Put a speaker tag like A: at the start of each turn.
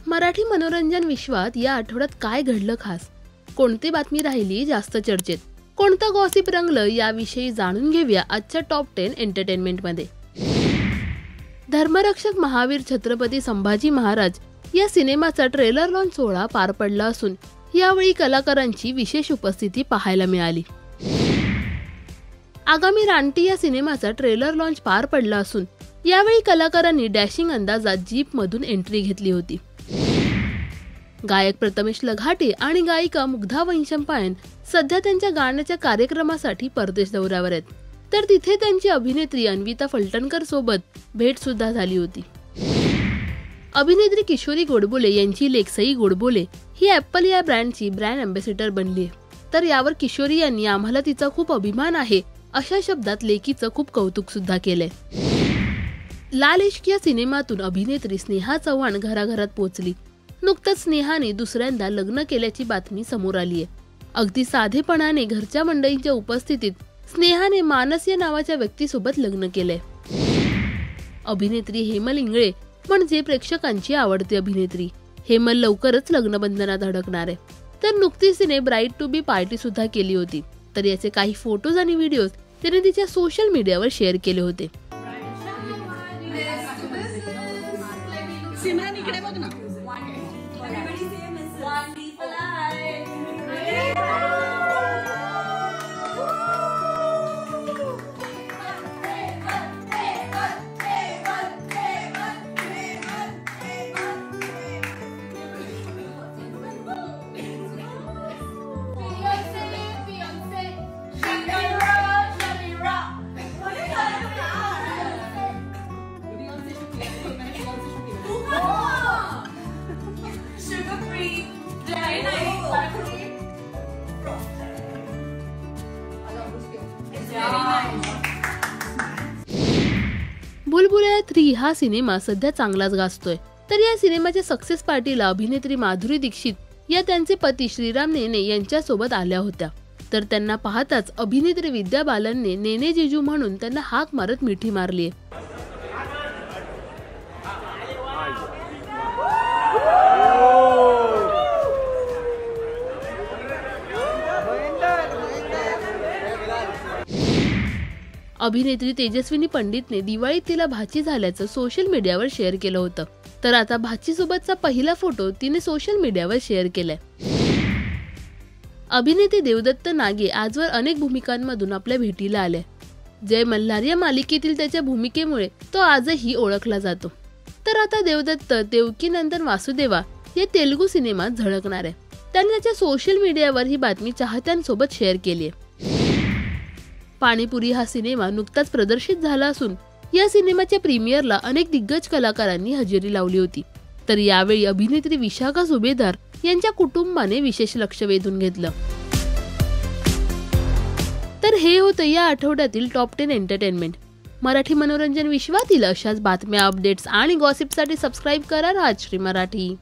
A: मराठी मनोरंजन विश्वात या आठवड्यात काय घडलं खास? कोणती बातमी राहिली जास्त चर्चेत? कोणतं गॉसिप रंगलं याविषयी जाणून घेऊया आजच्या टॉप 10 एंटरटेनमेंट मध्ये। धर्मरक्षक महावीर छत्रपती संभाजी महाराज या सिनेमाचा ट्रेलर लॉन्च सोहळा पार पडला असून यावेळी कलाकारांची विशेष उपस्थिती पाहायला मिळाली। आगामी रानटी या सिनेमाचा ट्रेलर लॉन्च पार पडला असून यावेळी कलाकारांनी डॅशिंग अंदाजात जीप मधून एंट्री घेतली होती। गायक प्रथमेश लघाटे आणि गायिका मुग्धा वैशंपायन सध्या त्यांच्या गाण्याच्या कार्यक्रमासाठी परदेश दौऱ्यावर आहेत, तर तिथे त्यांची अभिनेत्री अन्विता फलटणकर सोबत भेट सुद्धा झाली होती। अभिनेत्री किशोरी गोडबोले यांची लेक सई गोडबोले ही ॲपल या ब्रँडची ब्रँड अँबॅसेडर बनली आहे, तर यावर किशोरी यांनी आम्हाला तिचा खूप अभिमान आहे अशा शब्दात लेकीचं खूप कौतुक सुद्धा केलंय। लाल इश्क या सिनेमातून अभिनेत्री स्नेहा चव्हाण घराघरात पोहोचली। नुकतंच स्नेहाने दुसऱ्यांदा लग्न केल्याची बातमी समोर आली आहे। अगदी साधेपणाने घरच्या मंडळींच्या उपस्थितीत स्नेहाने मानस या नावाच्या व्यक्तीसोबत लग्न केलंय। अभिनेत्री हेमल इंगळे म्हणजे प्रेक्षकांची आवडती अभिनेत्री हेमल लवकरच लग्नबंधनात अडकणार आहे, तर नुकतीच तिने ब्राइड टू बी पार्टी सुद्धा केली होती, तर याचे काही फोटोज आणि व्हिडिओज तिने तिच्या सोशल मीडियावर शेअर केले होते। बुलबुल्या 3 हा सिनेमा सध्या चांगलाच गाजतोय, तर या सिनेमाच्या सक्सेस पार्टीला अभिनेत्री माधुरी दीक्षित या त्यांचे पती श्रीराम नेने यांच्या सोबत आल्या होत्या, तर त्यांना पाहताच अभिनेत्री विद्या बालनने नेने जिजू म्हणून त्यांना हाक मारत मिठी मारली। अभिनेत्री तेजस्विनी पंडितने दिवाळीत तिला भाची झाल्याचं सोशल मीडियावर शेअर केलं होतं, तर आता भाची सोबतचा पहिला फोटो तिने सोशल मीडियावर शेअर केलाय। अभिनेते देवदत्त नागे आजवर अनेक भूमिकांमधून आपल्या भेटीला आले। जय मल्हार या मालिकेतील त्याच्या भूमिकेमुळे तो आजही ओळखला जातो, तर आता देवदत्त देवकी नंदन वासुदेवा या तेलुगू सिनेमात झळकणार आहे। त्याने त्याच्या सोशल मीडियावर ही बातमी चाहत्यांसोबत शेअर केली आहे। पाणीपुरी हा सिनेमा नुकताच प्रदर्शित झाला असून या सिनेमाच्या प्रीमियरला अनेक दिग्गज कलाकारांनी हजेरी लावली होती, तर यावेळी अभिनेत्री विशाखा सुभेदार यांच्या कुटुंबाने विशेष लक्ष वेधून घेतलं। तर हे होतं या आठवड्यातील टॉप 10 एंटरटेनमेंट। मराठी मनोरंजन विश्वातील अशाच बातम्या, अपडेट्स आणि गॉसिपसाठी सबस्क्राईब करा राजश्री मराठी।